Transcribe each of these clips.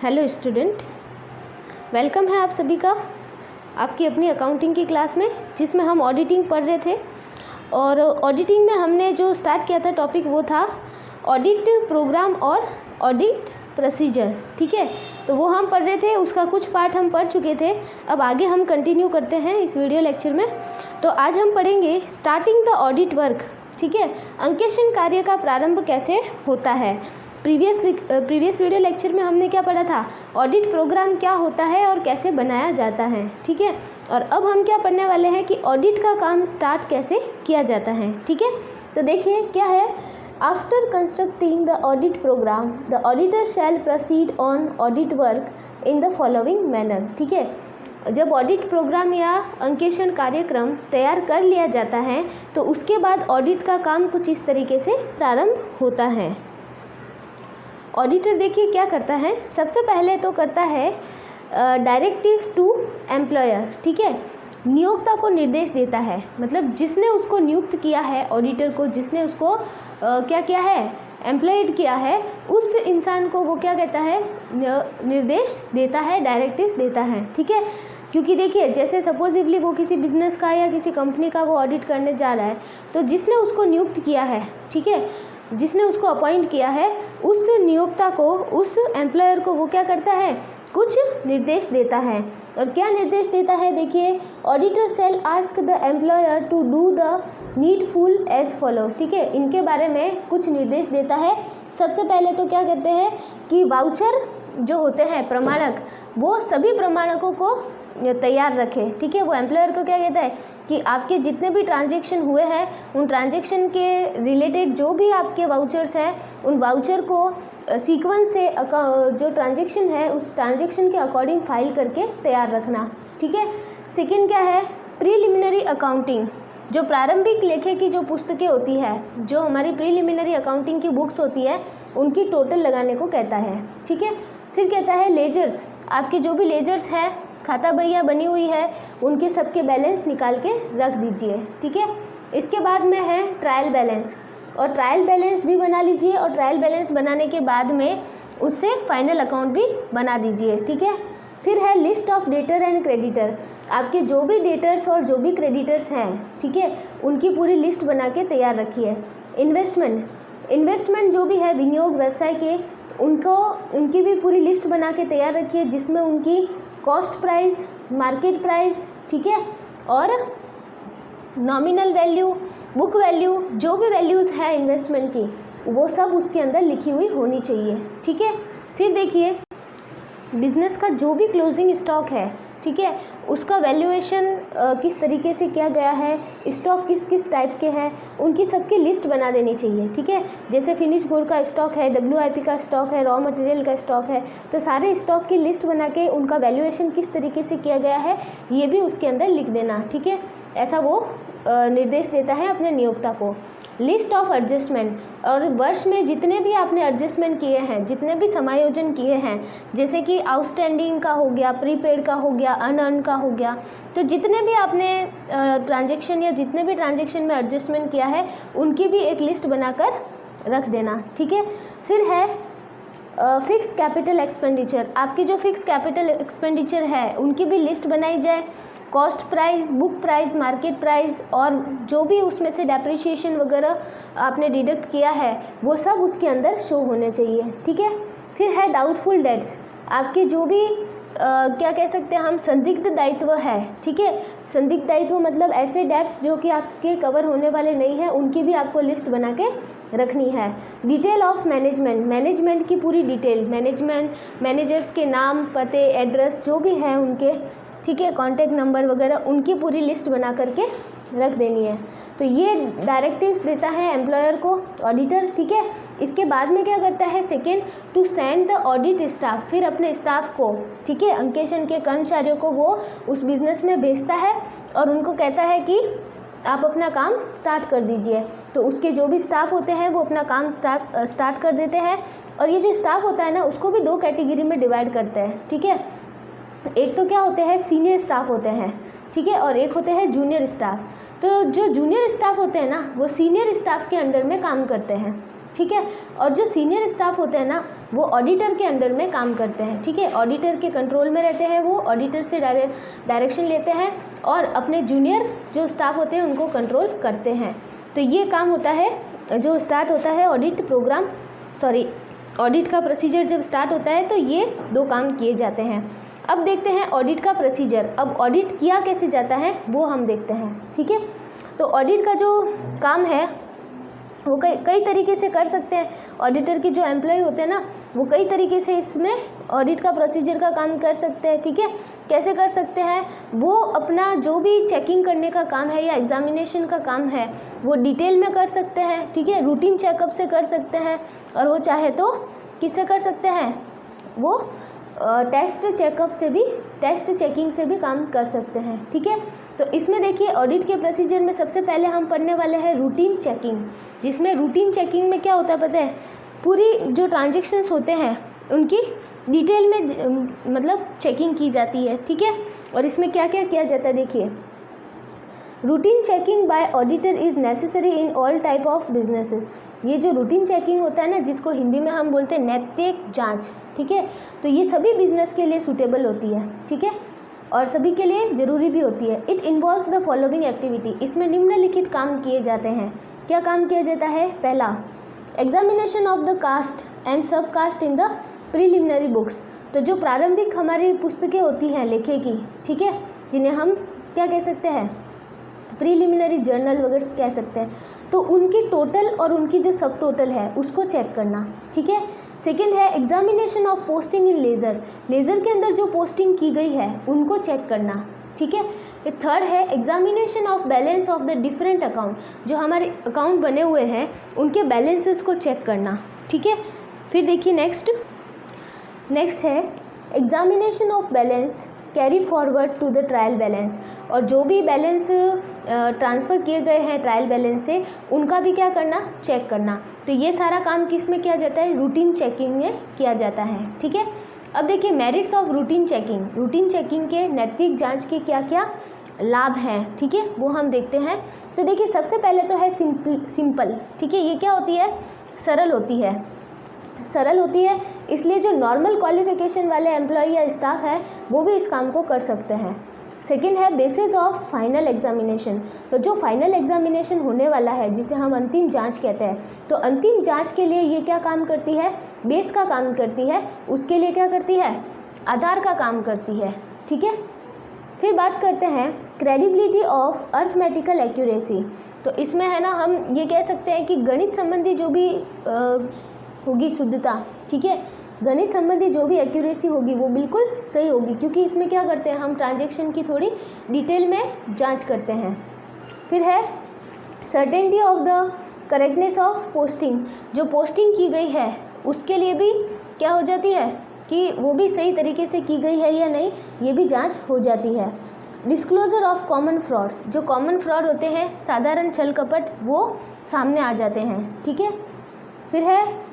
Hello student, welcome है आप सभी का आपकी अपनी अकाउंटिंग की क्लास में, जिसमें हम ऑडिटिंग पढ़ रहे थे। और ऑडिटिंग में हमने जो स्टार्ट किया था टॉपिक वो था ऑडिट प्रोग्राम और ऑडिट प्रोसीजर। ठीक है, तो वो हम पढ़ रहे थे, उसका कुछ पार्ट हम पढ़ चुके थे। अब आगे हम कंटिन्यू करते हैं इस वीडियो लेक्चर में। तो आज हम पढ़ेंगे स्टार्टिंग द ऑडिट वर्क। ठीक है, अंकेक्षण कार्य का प्रारंभ कैसे होता है। प्रीवियस वीडियो लेक्चर में हमने क्या पढ़ा था, ऑडिट प्रोग्राम क्या होता है और कैसे बनाया जाता है। ठीक है, और अब हम क्या पढ़ने वाले हैं कि ऑडिट का काम स्टार्ट कैसे किया जाता है। ठीक है, तो देखिए क्या है, after constructing the audit program the auditor shall proceed on audit work in the following manner. ठीक है, जब ऑडिट प्रोग्राम या अंकेक्षण कार्यक्रम तैयार कर लिया जाता है तो उसके बाद ऑडिट का काम कुछ इस तरीके से प्रारंभ होता है। ऑडिटर देखिए क्या करता है, सबसे पहले तो करता है डायरेक्टिव्स टू एम्प्लॉयर। ठीक है, नियोक्ता को निर्देश देता है, मतलब जिसने उसको नियुक्त किया है, ऑडिटर को जिसने उसको क्या किया है, एम्प्लॉयड किया है, उस इंसान को वो क्या कहता है, निर्देश देता है, डायरेक्टिव्स देता है। ठीक है, क्योंकि देखिए जैसे सपोजिवली वो किसी बिजनेस का या किसी कंपनी का वो ऑडिट करने जा रहा है, तो जिसने उसको नियुक्त किया है, ठीक है, जिसने उसको अपॉइंट किया है, उस नियोक्ता को, उस एम्प्लॉयर को वो क्या करता है, कुछ निर्देश देता है। और क्या निर्देश देता है, देखिए, auditor shall ask the employer to do the needful as follows. ठीक है, इनके बारे में कुछ निर्देश देता है। सबसे पहले तो क्या कहते हैं कि वाउचर जो होते हैं, प्रमाणक, वो सभी प्रमाणकों को तैयार रखे। ठीक है, वो एम्प्लॉयर को क्या कहता है कि आपके जितने भी ट्रांजैक्शन हुए हैं, उन ट्रांजैक्शन के रिलेटेड जो भी आपके वाउचर्स हैं, उन वाउचर को सीक्वेंस से जो ट्रांजैक्शन है उस ट्रांजैक्शन के अकॉर्डिंग फाइल करके तैयार रखना। ठीक है, सेकेंड क्या है, प्रीलिमिनरी अकाउंटिंग, जो प्रारंभिक लेखे की जो पुस्तकें होती है, जो हमारी प्रीलिमिनरी अकाउंटिंग की बुक्स होती है, उनकी टोटल लगाने को कहता है। ठीक है, फिर कहता है लेजर्स, आपकी जो भी लेजर्स है, खाता बहिया बनी हुई है, उनके सबके बैलेंस निकाल के रख दीजिए। ठीक है, इसके बाद में है ट्रायल बैलेंस, और ट्रायल बैलेंस भी बना लीजिए, और ट्रायल बैलेंस बनाने के बाद में उससे फाइनल अकाउंट भी बना दीजिए। ठीक है, फिर है list of debtor and creditor, आपके जो भी डेटर्स और जो भी क्रेडिटर्स हैं, ठीक है, उनकी पूरी लिस्ट बना के तैयार रखिए। इन्वेस्टमेंट जो भी है, विनियोग व्यवसाय के, उनकी भी पूरी लिस्ट बना के तैयार रखिए, जिसमें उनकी कॉस्ट प्राइस, मार्केट प्राइस, ठीक है, और नॉमिनल वैल्यू, बुक वैल्यू, जो भी वैल्यूज़ है इन्वेस्टमेंट की, वो सब उसके अंदर लिखी हुई होनी चाहिए। ठीक है, फिर देखिए बिजनेस का जो भी क्लोजिंग स्टॉक है, ठीक है, उसका वैल्यूएशन किस तरीके से किया गया है, स्टॉक किस किस टाइप के हैं, उनकी सबकी लिस्ट बना देनी चाहिए। ठीक है, जैसे फिनिश गुड का स्टॉक है, WIP का स्टॉक है, रॉ मटेरियल का स्टॉक है, तो सारे स्टॉक की लिस्ट बना के उनका वैल्यूएशन किस तरीके से किया गया है ये भी उसके अंदर लिख देना। ठीक है, ऐसा वो निर्देश देता है अपने नियोक्ता को। लिस्ट ऑफ एडजस्टमेंट, और वर्ष में जितने भी आपने एडजस्टमेंट किए हैं, जितने भी समायोजन किए हैं, जैसे कि आउटस्टैंडिंग का हो गया, प्रीपेड का हो गया, अनअर्न का हो गया, तो जितने भी आपने ट्रांजैक्शन या जितने भी ट्रांजैक्शन में एडजस्टमेंट किया है, उनकी भी एक लिस्ट बनाकर रख देना। ठीक है, फिर है फिक्स कैपिटल एक्सपेंडिचर, आपकी जो फिक्स कैपिटल एक्सपेंडिचर है उनकी भी लिस्ट बनाई जाए। Cost price, book price, market price, और जो भी उसमें से डेप्रिसिएशन वगैरह आपने डिडक्ट किया है वो सब उसके अंदर शो होने चाहिए। ठीक है, फिर है डाउटफुल डेट्स, आपके जो भी क्या कह सकते हैं हम, संदिग्ध दायित्व है। ठीक है, संदिग्ध दायित्व मतलब ऐसे डेट्स जो कि आपके कवर होने वाले नहीं हैं, उनकी भी आपको लिस्ट बना के रखनी है। डिटेल ऑफ मैनेजमेंट की पूरी डिटेल, मैनेजर्स के नाम, पते, एड्रेस जो भी है उनके, ठीक है, कॉन्टैक्ट नंबर वगैरह, उनकी पूरी लिस्ट बना करके रख देनी है। तो ये डायरेक्टिव्स देता है एम्प्लॉयर को ऑडिटर। ठीक है, इसके बाद में क्या करता है, second, to send the audit staff, फिर अपने स्टाफ को, ठीक है, अंकेक्षण के कर्मचारियों को वो उस बिज़नेस में भेजता है और उनको कहता है कि आप अपना काम स्टार्ट कर दीजिए। तो उसके जो भी स्टाफ होते हैं वो अपना काम स्टार्ट कर देते हैं। और ये जो स्टाफ होता है ना, उसको भी दो कैटेगरी में डिवाइड करते हैं। ठीक है, एक तो क्या होते हैं, सीनियर स्टाफ होते हैं, ठीक है, और एक होते हैं जूनियर स्टाफ। तो जो जूनियर स्टाफ होते हैं ना, वो सीनियर स्टाफ के अंडर में काम करते हैं। ठीक है। और जो सीनियर स्टाफ होते हैं ना, वो ऑडिटर के अंडर में काम करते हैं, ठीक है। ऑडिटर के कंट्रोल में रहते हैं, वो ऑडिटर से डायरेक्शन लेते हैं और अपने जूनियर जो स्टाफ होते हैं उनको कंट्रोल करते हैं। तो ये काम होता है जो स्टार्ट होता है ऑडिट का प्रोसीजर जब स्टार्ट होता है तो ये 2 काम किए जाते हैं। अब देखते हैं ऑडिट का प्रोसीजर। अब ऑडिट किया कैसे जाता है वो हम देखते हैं, ठीक है। तो ऑडिट का जो काम है वो कई तरीके से कर सकते हैं। ऑडिटर के जो एम्प्लॉय होते हैं ना, वो कई तरीके से इसमें ऑडिट का प्रोसीजर का काम कर सकते हैं, ठीक है। कैसे कर सकते हैं? वो अपना जो भी चेकिंग करने का काम है या एग्जामिनेशन का काम है वो डिटेल में कर सकते हैं, ठीक है। रूटीन चेकअप से कर सकते हैं और वो चाहे तो किससे कर सकते हैं, वो टेस्ट चेकिंग से भी काम कर सकते हैं, ठीक है। तो इसमें देखिए ऑडिट के प्रोसीजर में सबसे पहले हम पढ़ने वाले हैं रूटीन चेकिंग, जिसमें रूटीन चेकिंग में क्या होता है पता है? पूरी जो ट्रांजेक्शन्स होते हैं उनकी डिटेल में मतलब चेकिंग की जाती है, ठीक है। और इसमें क्या क्या किया जाता है देखिए। Routine checking bye auditor is necessary in all type of businesses. ये जो रूटीन चेकिंग होता है ना, जिसको हिंदी में हम बोलते हैं नैतिक जांच, ठीक है। तो ये सभी बिजनेस के लिए सूटेबल होती है, ठीक है, और सभी के लिए ज़रूरी भी होती है। It involves the following activity. इसमें निम्नलिखित काम किए जाते हैं। क्या काम किया जाता है? पहला, examination of the caste and sub caste in the preliminary books. तो जो प्रारंभिक हमारी पुस्तकें होती हैं लेखे की, ठीक है, जिन्हें हम क्या कह सकते हैं, प्रीलिमिनरी जर्नल वगैरह कह सकते हैं, तो उनकी टोटल और उनकी जो सब टोटल है उसको चेक करना, ठीक है। सेकंड है examination of posting in laser के अंदर जो पोस्टिंग की गई है उनको चेक करना, ठीक है। थर्ड है examination of balance of the different account. जो हमारे अकाउंट बने हुए हैं उनके बैलेंसेस को चेक करना, ठीक है। फिर देखिए नेक्स्ट है examination of balance carry forward to the trial balance. और जो भी बैलेंस ट्रांसफ़र किए गए हैं ट्रायल बैलेंस से, उनका भी क्या करना, चेक करना। तो ये सारा काम किस में किया जाता है? रूटीन चेकिंग में किया जाता है, ठीक है। अब देखिए मेरिट्स ऑफ रूटीन चेकिंग के नैतिक जांच के क्या क्या लाभ हैं, ठीक है, वो हम देखते हैं। तो देखिए सबसे पहले तो है सिंपल, ठीक है। ये क्या होती है? सरल होती है, इसलिए जो नॉर्मल क्वालिफिकेशन वाले एम्प्लॉय या स्टाफ है वो भी इस काम को कर सकते हैं। सेकेंड है बेसिस ऑफ फाइनल एग्जामिनेशन। तो जो फाइनल एग्जामिनेशन होने वाला है जिसे हम अंतिम जांच कहते हैं, तो अंतिम जांच के लिए ये क्या काम करती है? बेस का काम करती है। उसके लिए क्या करती है? आधार का काम करती है, ठीक है। फिर बात करते हैं क्रेडिबिलिटी ऑफ अर्थमेटिकल एक्यूरेसी। तो इसमें है ना, हम ये कह सकते हैं कि गणित संबंधी जो भी होगी शुद्धता, ठीक है, गणित संबंधी जो भी एक्यूरेसी होगी वो बिल्कुल सही होगी, क्योंकि इसमें क्या करते हैं हम ट्रांजैक्शन की थोड़ी डिटेल में जांच करते हैं। फिर है certainty of the correctness of posting. जो पोस्टिंग की गई है उसके लिए भी क्या हो जाती है कि वो भी सही तरीके से की गई है या नहीं, ये भी जांच हो जाती है। Disclosure of common frauds. जो कॉमन फ्रॉड होते हैं, साधारण छल कपट, वो सामने आ जाते हैं, ठीक है। फिर है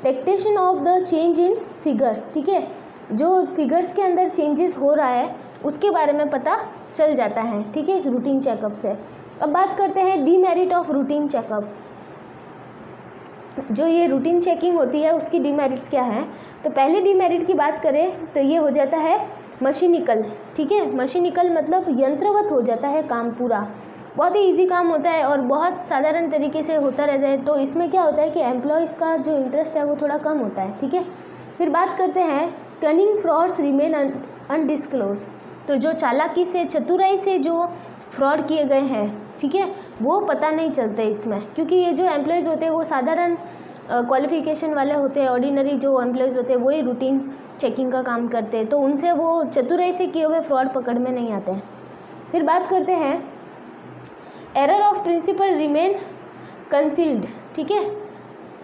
detection of the change in figures, ठीक है। जो फिगर्स के अंदर चेंजेस हो रहा है उसके बारे में पता चल जाता है, ठीक है, इस रूटीन चेकअप से। अब बात करते हैं डीमेरिट ऑफ रूटीन चेकअप। जो ये रूटीन चेकिंग होती है उसकी डीमेरिट्स क्या है? तो पहले डीमेरिट की बात करें तो ये हो जाता है मशीनिकल, ठीक है। मशीनिकल मतलब यंत्रवत हो जाता है काम पूरा, बहुत ही इजी काम होता है और बहुत साधारण तरीके से होता रहता है। तो इसमें क्या होता है कि एम्प्लॉयज़ का जो इंटरेस्ट है वो थोड़ा कम होता है, ठीक है। फिर बात करते हैं कनिंग फ्रॉड्स रिमेन अनडिस्क्लोज। तो जो चालाकी से, चतुराई से जो फ्रॉड किए गए हैं, ठीक है, वो पता नहीं चलते इसमें, क्योंकि ये जो एम्प्लॉयज़ होते हैं वो साधारण क्वालिफिकेशन वाले होते हैं। ऑर्डिनरी जो एम्प्लॉयज़ होते हैं वही रूटीन चेकिंग का काम करते हैं, तो उनसे वो चतुराई से किए हुए फ्रॉड पकड़ में नहीं आते हैं। फिर बात करते हैं error of principle remain concealed, ठीक है।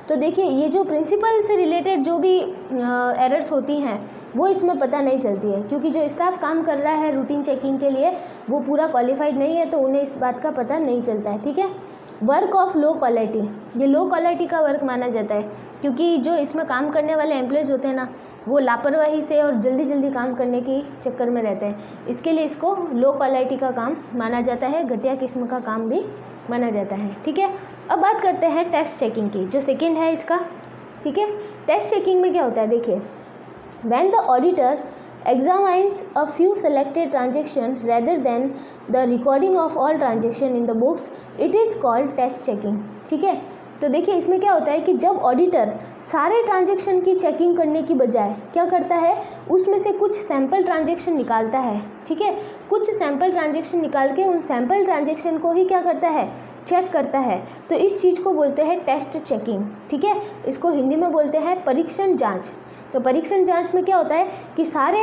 तो देखिए ये जो प्रिंसिपल से रिलेटेड जो भी एरर्स होती हैं वो इसमें पता नहीं चलती है, क्योंकि जो स्टाफ काम कर रहा है रूटीन चेकिंग के लिए वो पूरा क्वालिफाइड नहीं है, तो उन्हें इस बात का पता नहीं चलता है, ठीक है। वर्क ऑफ लो क्वालिटी, ये लो क्वालिटी का वर्क माना जाता है, क्योंकि जो इसमें काम करने वाले एम्प्लॉयज़ होते हैं ना, वो लापरवाही से और जल्दी काम करने के चक्कर में रहते हैं। इसके लिए इसको लो क्वालिटी का काम माना जाता है, घटिया किस्म का काम भी माना जाता है, ठीक है। अब बात करते हैं टेस्ट चेकिंग की, जो सेकंड है इसका, ठीक है। टेस्ट चेकिंग में क्या होता है, देखिए, when the auditor examines a few selected transactions rather than the recording of all transactions in the books, it is called test checking, ठीक है। तो देखिए इसमें क्या होता है कि जब ऑडिटर सारे ट्रांजैक्शन की चेकिंग करने की बजाय क्या करता है, उसमें से कुछ सैम्पल ट्रांजैक्शन निकालता है, ठीक है। कुछ सैम्पल ट्रांजैक्शन निकाल के उन सैम्पल ट्रांजैक्शन को ही क्या करता है, चेक करता है। तो इस चीज़ को बोलते हैं टेस्ट चेकिंग, ठीक है। इसको हिंदी में बोलते हैं परीक्षण जाँच। तो परीक्षण जांच में क्या होता है कि सारे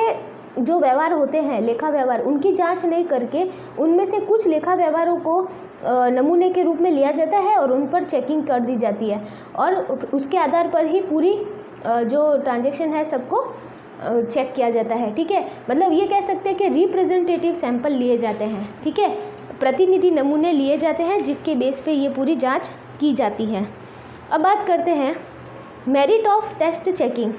जो व्यवहार होते हैं, लेखा व्यवहार, उनकी जांच नहीं करके उनमें से कुछ लेखा व्यवहारों को नमूने के रूप में लिया जाता है और उन पर चेकिंग कर दी जाती है और उसके आधार पर ही पूरी जो ट्रांजैक्शन है सबको चेक किया जाता है, ठीक है। मतलब ये कह सकते हैं कि रिप्रेजेंटेटिव सैंपल लिए जाते हैं, ठीक है, प्रतिनिधि नमूने लिए जाते हैं जिसके बेस पे ये पूरी जाँच की जाती है। अब बात करते हैं merit of test checking.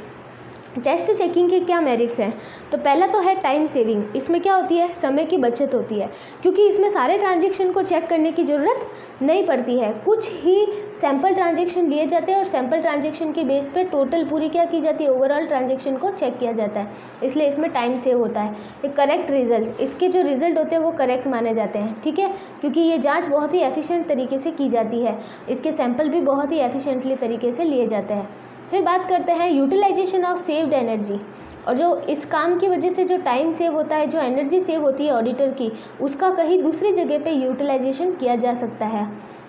Test checking के क्या मेरिट्स हैं, तो पहला तो है टाइम सेविंग। इसमें क्या होती है, समय की बचत होती है, क्योंकि इसमें सारे ट्रांजैक्शन को चेक करने की ज़रूरत नहीं पड़ती है। कुछ ही सैम्पल ट्रांजैक्शन लिए जाते हैं और सैम्पल ट्रांजैक्शन के बेस पे टोटल पूरी क्या की जाती है, ओवरऑल ट्रांजैक्शन को चेक किया जाता है, इसलिए इसमें टाइम सेव होता है। एक करेक्ट रिजल्ट, इसके जो रिजल्ट होते हैं वो करेक्ट माने जाते हैं, ठीक है, क्योंकि ये जाँच बहुत ही एफिशिएंट तरीके से की जाती है, इसके सैंपल भी बहुत ही एफिशिएंटली तरीके से लिए जाते हैं। फिर बात करते हैं यूटिलाइजेशन ऑफ सेव्ड एनर्जी, और जो इस काम की वजह से जो टाइम सेव होता है, जो एनर्जी सेव होती है ऑडिटर की, उसका कहीं दूसरी जगह पे यूटिलाइजेशन किया जा सकता है।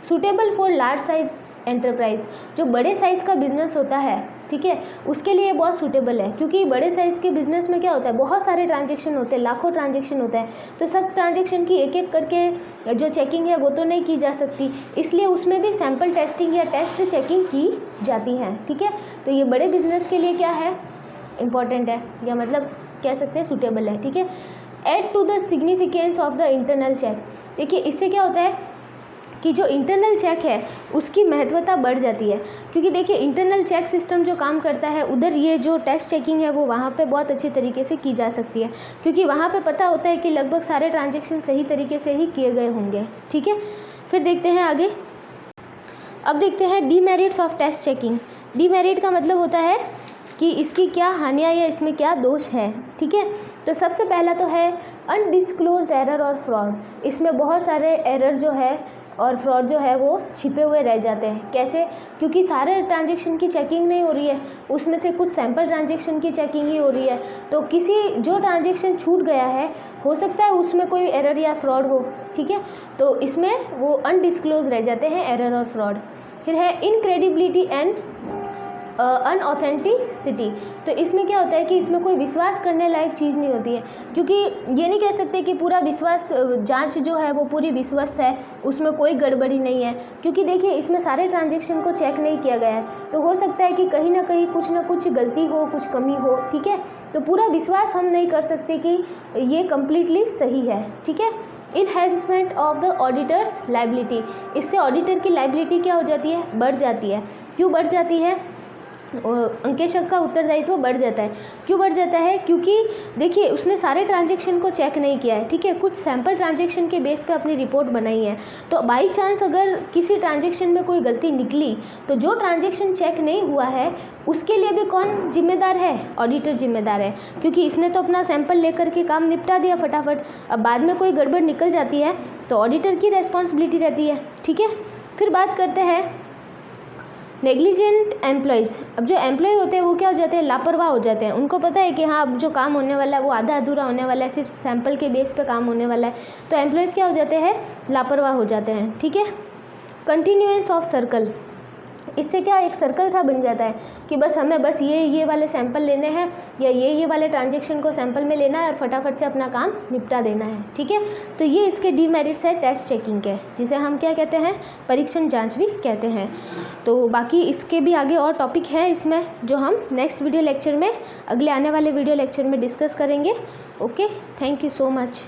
Suitable for large size enterprise, जो बड़े साइज़ का बिजनेस होता है, ठीक है, उसके लिए बहुत सूटेबल है, क्योंकि बड़े साइज़ के बिजनेस में क्या होता है, बहुत सारे ट्रांजैक्शन होते हैं, लाखों ट्रांजैक्शन होते हैं, तो सब ट्रांजैक्शन की एक एक करके जो चेकिंग है वो तो नहीं की जा सकती, इसलिए उसमें भी सैम्पल टेस्टिंग या टेस्ट चेकिंग की जाती है, ठीक है। तो ये बड़े बिजनेस के लिए क्या है, इम्पॉर्टेंट है, या मतलब कह सकते हैं सूटेबल है, ठीक है। Add to the significance of the internal check, देखिए इससे क्या होता है कि जो इंटरनल चेक है उसकी महत्वता बढ़ जाती है, क्योंकि देखिए इंटरनल चेक सिस्टम जो काम करता है उधर ये जो टेस्ट चेकिंग है वो वहाँ पे बहुत अच्छी तरीके से की जा सकती है, क्योंकि वहाँ पे पता होता है कि लगभग सारे ट्रांजैक्शन सही तरीके से ही किए गए होंगे, ठीक है। फिर देखते हैं आगे, अब देखते हैं demerits of test checking. Demerit का मतलब होता है कि इसकी क्या हानियाँ या इसमें क्या दोष है, ठीक है। तो सबसे पहला तो है अनडिस्क्लोज्ड एरर और फ्रॉड। इसमें बहुत सारे एरर जो है और फ्रॉड जो है वो छिपे हुए रह जाते हैं। कैसे, क्योंकि सारे ट्रांजैक्शन की चेकिंग नहीं हो रही है, उसमें से कुछ सैम्पल ट्रांजैक्शन की चेकिंग ही हो रही है, तो किसी जो ट्रांजैक्शन छूट गया है हो सकता है उसमें कोई एरर या फ्रॉड हो, ठीक है, तो इसमें वो अनडिस्क्लोज रह जाते हैं एरर और फ्रॉड। फिर है इनक्रेडिबिलिटी एंड अनऑथेंटिसिटी। तो इसमें क्या होता है कि इसमें कोई विश्वास करने लायक चीज़ नहीं होती है, क्योंकि ये नहीं कह सकते कि पूरा विश्वास जांच जो है वो पूरी विश्वस्त है, उसमें कोई गड़बड़ी नहीं है, क्योंकि देखिए इसमें सारे ट्रांजैक्शन को चेक नहीं किया गया है, तो हो सकता है कि कहीं ना कुछ गलती हो, कुछ कमी हो, ठीक है। तो पूरा विश्वास हम नहीं कर सकते कि ये कम्प्लीटली सही है, ठीक है। Enhancement of the auditors liability, इससे ऑडिटर की लाइबिलिटी क्या हो जाती है, बढ़ जाती है। क्यों बढ़ जाती है, अंकेशक का उत्तरदायित्व बढ़ जाता है। क्यों बढ़ जाता है, क्योंकि देखिए उसने सारे ट्रांजैक्शन को चेक नहीं किया है, ठीक है, कुछ सैम्पल ट्रांजैक्शन के बेस पे अपनी रिपोर्ट बनाई है, तो बाई चांस अगर किसी ट्रांजैक्शन में कोई गलती निकली तो जो ट्रांजैक्शन चेक नहीं हुआ है उसके लिए भी कौन जिम्मेदार है, ऑडिटर जिम्मेदार है, क्योंकि इसने तो अपना सैंपल लेकर के काम निपटा दिया फटाफट। अब बाद में कोई गड़बड़ निकल जाती है तो ऑडिटर की रेस्पॉन्सिबिलिटी रहती है, ठीक है। फिर बात करते हैं नेग्लिजेंट एम्प्लॉयज़। अब जो एम्प्लॉय होते हैं वो क्या हो जाते हैं, लापरवाह हो जाते हैं। उनको पता है कि हाँ अब जो काम होने वाला है वो आधा अधूरा होने वाला है, सिर्फ सैंपल के बेस पे काम होने वाला है, तो एम्प्लॉयज़ क्या हो जाते हैं, लापरवाह हो जाते हैं, ठीक है। कंटिन्यूएंस ऑफ सर्कल, इससे क्या एक सर्कल सा बन जाता है कि बस हमें बस ये वाले सैंपल लेने हैं या ये वाले ट्रांजैक्शन को सैंपल में लेना है और फटाफट से अपना काम निपटा देना है, ठीक है। तो ये इसके डीमेरिट्स है टेस्ट चेकिंग के, जिसे हम क्या कहते हैं, परीक्षण जांच भी कहते हैं। तो बाकी इसके भी आगे और टॉपिक हैं इसमें जो हम नेक्स्ट वीडियो लेक्चर में, अगले आने वाले वीडियो लेक्चर में डिस्कस करेंगे। Okay, thank you so much.